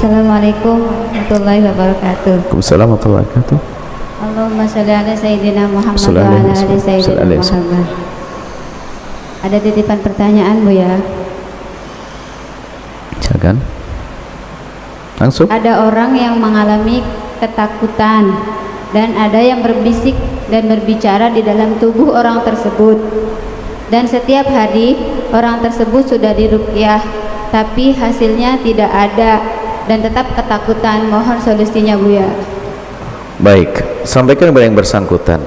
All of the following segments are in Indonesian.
Assalamualaikum warahmatullahi wabarakatuh. Waalaikumsalam warahmatullahi wabarakatuh. Allahumma sholli ala sayyidina Muhammad wa Sallallahu ala alaihi ali sayyidina wasallam. Muhammad. Ada titipan pertanyaan Bu ya. Silakan. Langsung. Ada orang yang mengalami ketakutan dan ada yang berbisik dan berbicara di dalam tubuh orang tersebut. Dan setiap hari orang tersebut sudah diruqyah, tapi hasilnya tidak ada dan tetap ketakutan. Mohon solusinya Bu ya. Baik, sampaikan kepada yang bersangkutan.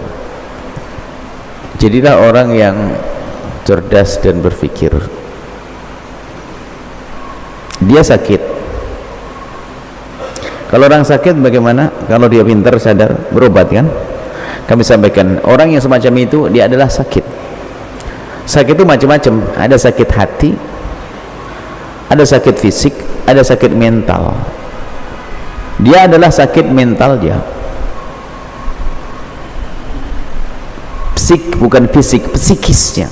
Jadilah orang yang cerdas dan berpikir. Dia sakit. Kalau orang sakit bagaimana? Kalau dia pintar, sadar, berobat kan? Kami sampaikan, orang yang semacam itu dia adalah sakit. Sakit itu macam-macam. Ada sakit hati, ada sakit fisik, ada sakit mental. Dia adalah sakit mental dia. Psik bukan fisik, psikisnya.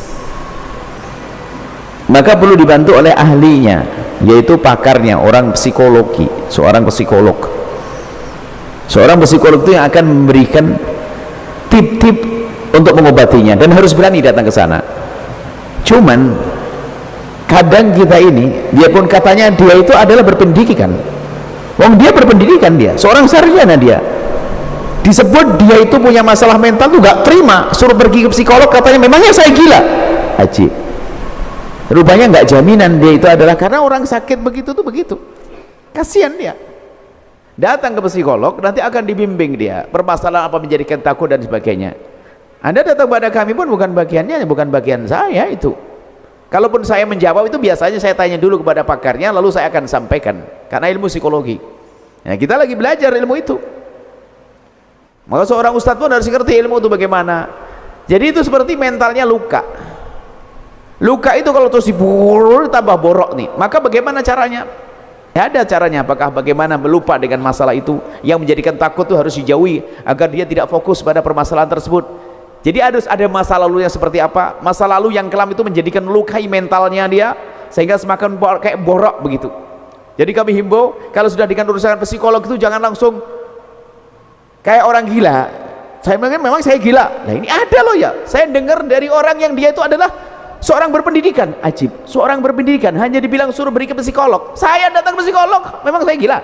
Maka perlu dibantu oleh ahlinya, yaitu pakarnya, orang psikologi, seorang psikolog. Seorang psikolog itu yang akan memberikan tip-tip untuk mengobatinya, dan harus berani datang ke sana. Cuman kadang kita ini, dia pun katanya dia itu adalah berpendidikan. Wong dia berpendidikan, dia seorang sarjana, dia disebut dia itu punya masalah mental tuh gak terima, suruh pergi ke psikolog, katanya memangnya saya gila. Haji, rupanya nggak jaminan dia itu adalah, karena orang sakit begitu tuh begitu. Kasihan dia. Datang ke psikolog, nanti akan dibimbing dia permasalahan apa menjadikan takut dan sebagainya. Anda datang pada kami pun bukan bagiannya, bukan bagian saya itu. Kalaupun saya menjawab itu biasanya saya tanya dulu kepada pakarnya, lalu saya akan sampaikan, karena ilmu psikologi. Nah, kita lagi belajar ilmu itu. Maka seorang ustadz pun harus ngerti ilmu itu bagaimana. Jadi itu seperti mentalnya luka. Luka itu kalau terus diburu tambah borok nih, maka bagaimana caranya? Ya ada caranya. Apakah bagaimana melupa dengan masalah itu yang menjadikan takut itu harus dijauhi agar dia tidak fokus pada permasalahan tersebut. Jadi harus ada masa lalunya seperti apa, masa lalu yang kelam itu menjadikan melukai mentalnya dia sehingga semakin kayak borok begitu. Jadi kami himbau, kalau sudah dengan urusan psikolog itu jangan langsung kayak orang gila. Saya memang saya gila. Nah ini ada loh ya, saya dengar dari orang yang dia itu adalah seorang berpendidikan. Ajib, seorang berpendidikan hanya dibilang suruh beri ke psikolog. Saya datang ke psikolog, memang saya gila.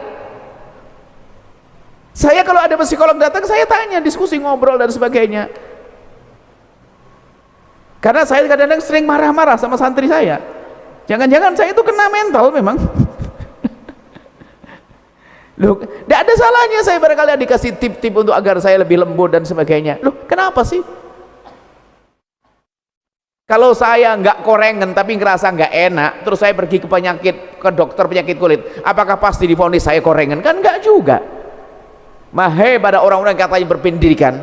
Saya kalau ada psikolog datang, saya tanya, diskusi, ngobrol dan sebagainya. Karena saya kadang-kadang sering marah-marah sama santri saya. Jangan-jangan saya itu kena mental memang. Loh, tidak ada salahnya saya barangkali dikasih tip-tip untuk agar saya lebih lembut dan sebagainya. Loh, kenapa sih? Kalau saya nggak korengan tapi ngerasa nggak enak, terus saya pergi ke dokter penyakit kulit, apakah pasti divonis saya korengan? Kan nggak juga. Mahai pada orang-orang yang katanya berpendidikan,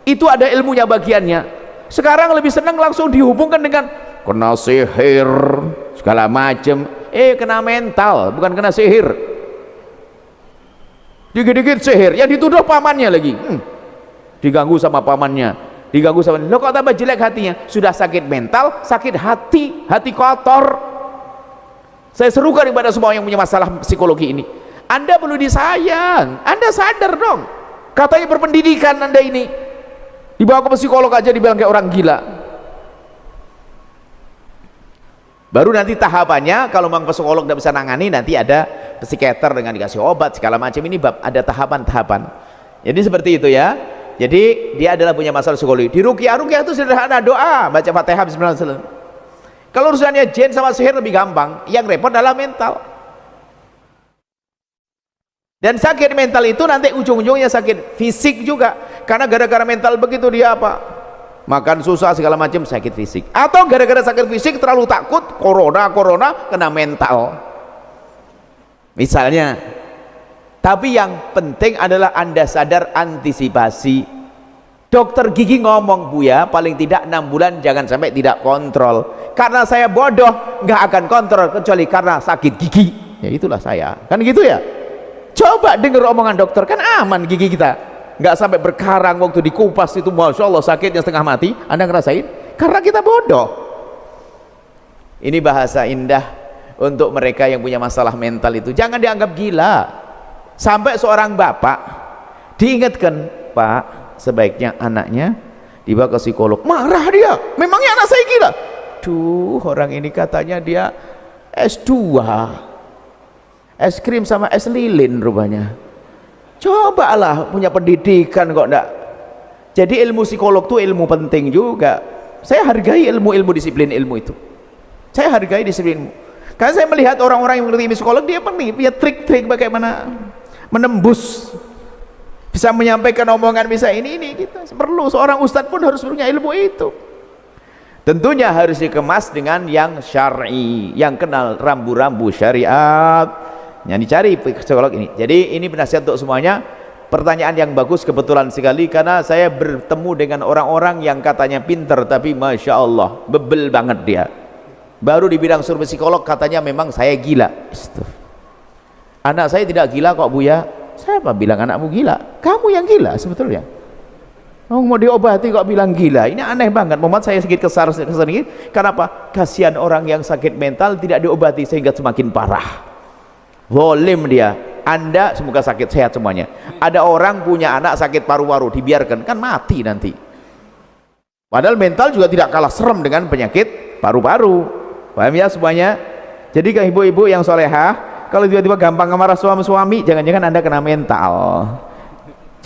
itu ada ilmunya bagiannya. Sekarang lebih senang langsung dihubungkan dengan kena sihir segala macam. Kena mental, bukan kena sihir. Dikit-dikit sihir, yang dituduh pamannya lagi. Diganggu sama pamannya, diganggu sama, lo kok tambah jelek hatinya? Sudah sakit mental, sakit hati, hati kotor. Saya serukan kepada semua yang punya masalah psikologi ini, Anda perlu disayang. Anda sadar dong, katanya berpendidikan Anda ini, dibawa ke psikolog aja dibilang kayak orang gila. Baru nanti tahapannya, kalau memang psikolog tidak bisa nangani, nanti ada psikiater dengan dikasih obat segala macam. Ini bab ada tahapan-tahapan. Jadi seperti itu ya. Jadi dia adalah punya masalah psikologi. Di ruqyah itu sederhana, doa, baca Fatihah bismillah. Kalau urusannya jin sama sihir lebih gampang, yang repot adalah mental. Dan sakit mental itu nanti ujung-ujungnya sakit fisik juga, karena gara-gara mental begitu dia apa? Makan susah segala macam, sakit fisik. Atau gara-gara sakit fisik terlalu takut, corona kena mental misalnya. Tapi yang penting adalah Anda sadar antisipasi. Dokter gigi ngomong, Bu ya, paling tidak 6 bulan jangan sampai tidak kontrol. Karena saya bodoh, nggak akan kontrol kecuali karena sakit gigi. Ya itulah saya, kan gitu ya. Coba dengar omongan dokter, kan aman gigi kita, nggak sampai berkarang waktu dikupas itu, masya Allah sakitnya setengah mati. Anda ngerasain? Karena kita bodoh. Ini bahasa indah untuk mereka yang punya masalah mental itu. Jangan dianggap gila. Sampai seorang bapak diingatkan, Pak, sebaiknya anaknya dibawa ke psikolog. Marah dia, memangnya anak saya gila? Duh, orang ini katanya dia S2, es krim sama es lilin rupanya. Cobalah punya pendidikan kok enggak. Jadi ilmu psikolog itu ilmu penting juga. Saya hargai ilmu disiplin ilmu itu. Saya hargai disiplin. Karena saya melihat orang-orang yang mengerti psikolog, dia punya trik-trik bagaimana menembus, bisa menyampaikan omongan, bisa ini kita perlu. Seorang ustadz pun harus punya ilmu itu. Tentunya harus dikemas dengan yang syar'i, yang kenal rambu-rambu syariat yang dicari psikolog ini. Jadi ini penasihat untuk semuanya. Pertanyaan yang bagus kebetulan sekali, karena saya bertemu dengan orang-orang yang katanya pinter tapi Masya Allah bebel banget dia. Baru di bidang survei psikolog katanya memang saya gila. Anak saya tidak gila kok Buya. Siapa bilang anakmu gila? Kamu yang gila sebetulnya. Mau diobati kok bilang gila. Ini aneh banget. Muhammad, saya sedikit kesal sedikit. Kenapa? Kasihan orang yang sakit mental tidak diobati sehingga semakin parah. Zalim dia. Anda semoga sakit sehat semuanya. Ada orang punya anak sakit paru-paru, dibiarkan, kan mati nanti. Padahal mental juga tidak kalah serem dengan penyakit paru-paru. Paham ya semuanya? Jadi ke ibu-ibu yang solehah, kalau tiba-tiba gampang marah suami-suami, jangan-jangan Anda kena mental.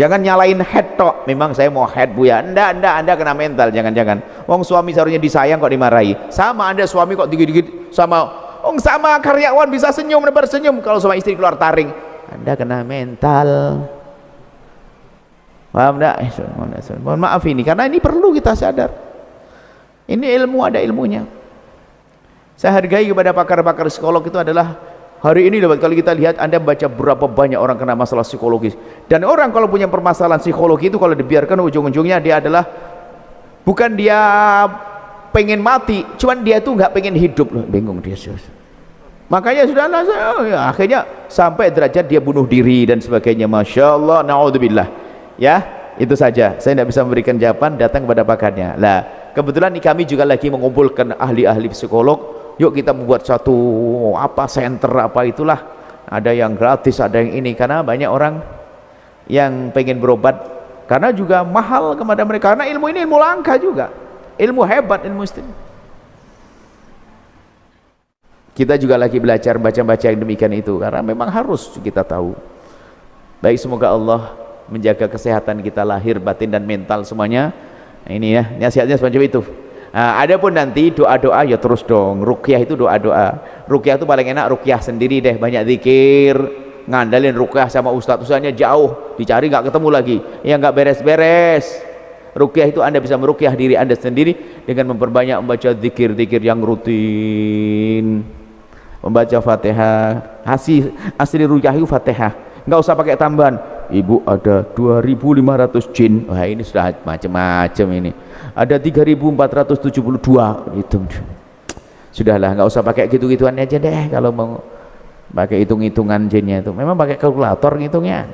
Jangan nyalain head tok, memang saya mau head Buya. Anda kena mental, jangan-jangan. Wong suami seharusnya disayang kok dimarahi. Sama Anda suami kok dikit-dikit sama karyawan bisa senyum, nebar senyum, kalau sama istri keluar taring, Anda kena mental. Paham enggak? Mohon maaf ini, karena ini perlu kita sadar. Ini ilmu, ada ilmunya. Saya hargai kepada pakar-pakar psikolog itu adalah hari ini dapat, kalau kita lihat Anda baca berapa banyak orang kena masalah psikologis. Dan orang kalau punya permasalahan psikologi itu kalau dibiarkan ujung-ujungnya dia adalah bukan dia pengen mati, cuman dia tuh nggak pengen hidup loh, bingung dia. Makanya sudahlah, akhirnya sampai derajat dia bunuh diri dan sebagainya. Masya Allah, naudzubillah. Ya, itu saja. Saya tidak bisa memberikan jawaban, datang kepada pakarnya. Lah, kebetulan ini kami juga lagi mengumpulkan ahli-ahli psikolog. Yuk kita membuat satu center apa itulah. Ada yang gratis, ada yang ini, karena banyak orang yang pengen berobat. Karena juga mahal kepada mereka. Karena ilmu ini ilmu langka juga. Ilmu hebat, ilmu istimewa. Kita juga lagi belajar baca-baca yang demikian itu, karena memang harus kita tahu. Baik, semoga Allah menjaga kesehatan kita lahir, batin dan mental semuanya. Ini ya, nasihatnya semacam itu. Nah, ada pun nanti doa-doa ya terus dong. Ruqyah itu doa-doa. Ruqyah itu paling enak ruqyah sendiri deh, banyak zikir, ngandalin ruqyah sama ustadz-ustadznya jauh, dicari nggak ketemu lagi. Ya nggak beres-beres. Ruqyah itu Anda bisa meruqyah diri Anda sendiri dengan memperbanyak membaca zikir-zikir yang rutin. Membaca Fatihah, asli ruqyah itu Fatihah, nggak usah pakai tambahan. Ibu, ada 2.500 jin. Wah, ini sudah macam-macam ini. Ada 3.472, hitung. Sudahlah, nggak usah pakai gitu-gituan aja deh. Kalau mau pakai hitung-hitungan jinnya itu, memang pakai kalkulator ngitungnya.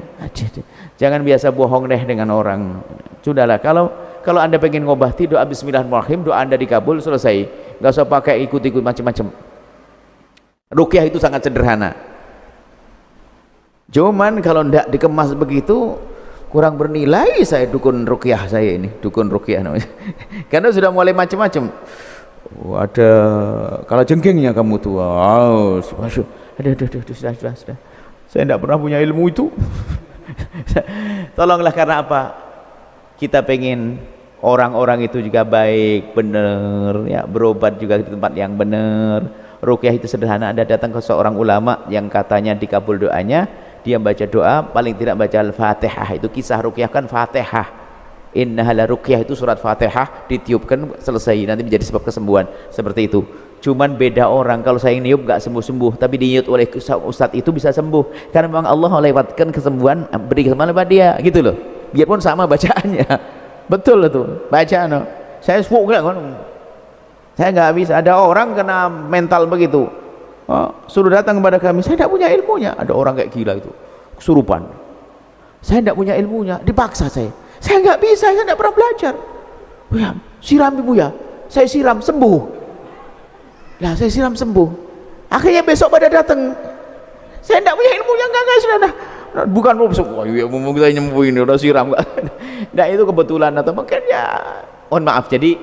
Jangan biasa bohong deh dengan orang. Sudahlah, kalau Anda pengen ngobati, doa bismillahirrahmanirrahim, doa Anda dikabul, selesai. Nggak usah pakai ikut-ikut macam-macam. Ruqyah itu sangat sederhana. Cuman kalau tidak dikemas begitu kurang bernilai. Saya dukun ruqyah, saya ini dukun ruqyah namanya. Karena sudah mulai macam-macam. Ada kalau jengkingnya kamu tuh, wow, sudah. Saya tidak pernah punya ilmu itu. Tolonglah, karena apa? Kita pengen orang-orang itu juga baik, benar, ya, berobat juga di tempat yang benar. Ruqyah itu sederhana. Anda datang ke seorang ulama yang katanya dikabul doanya, dia baca doa, paling tidak baca Al-Fatihah. Itu kisah ruqyah kan Fatihah. Innahala ruqyah itu surat Fatihah, ditiupkan selesai, nanti menjadi sebab kesembuhan. Seperti itu. Cuman beda orang, kalau saya niup nggak sembuh-sembuh, tapi diniut oleh ustadz itu bisa sembuh. Karena memang Allah melewatkan kesembuhan, beri kesembuhan lewat dia, gitu loh. Biarpun sama bacaannya. Betul itu. Baca no. Saya suka kan. Saya nggak bisa. Ada orang kena mental begitu, suruh datang kepada kami. Saya tidak punya ilmunya. Ada orang kayak gila itu, kesurupan. Saya tidak punya ilmunya, dipaksa saya nggak bisa, saya tidak pernah belajar. Buya, siram Ibu ya. Saya siram sembuh. Lah saya siram sembuh. Akhirnya besok pada datang, saya tidak punya ilmu yang enggak sudah. Bukan wah iya mau kita nyembuhin udah siram enggak. Nah itu kebetulan atau mungkin ya mohon maaf. Jadi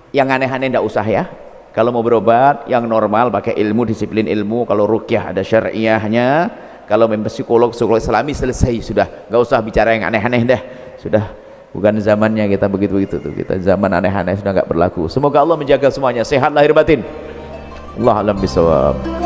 yang aneh-aneh tidak usah ya. Kalau mau berobat yang normal pakai ilmu, disiplin ilmu. Kalau ruqyah ada syariahnya. Kalau memang psikolog islami selesai sudah, nggak usah bicara yang aneh-aneh dah. Sudah bukan zamannya kita begitu-begitu tuh. Kita zaman aneh-aneh sudah nggak berlaku. Semoga Allah menjaga semuanya sehat lahir batin. Allah alam bisawab.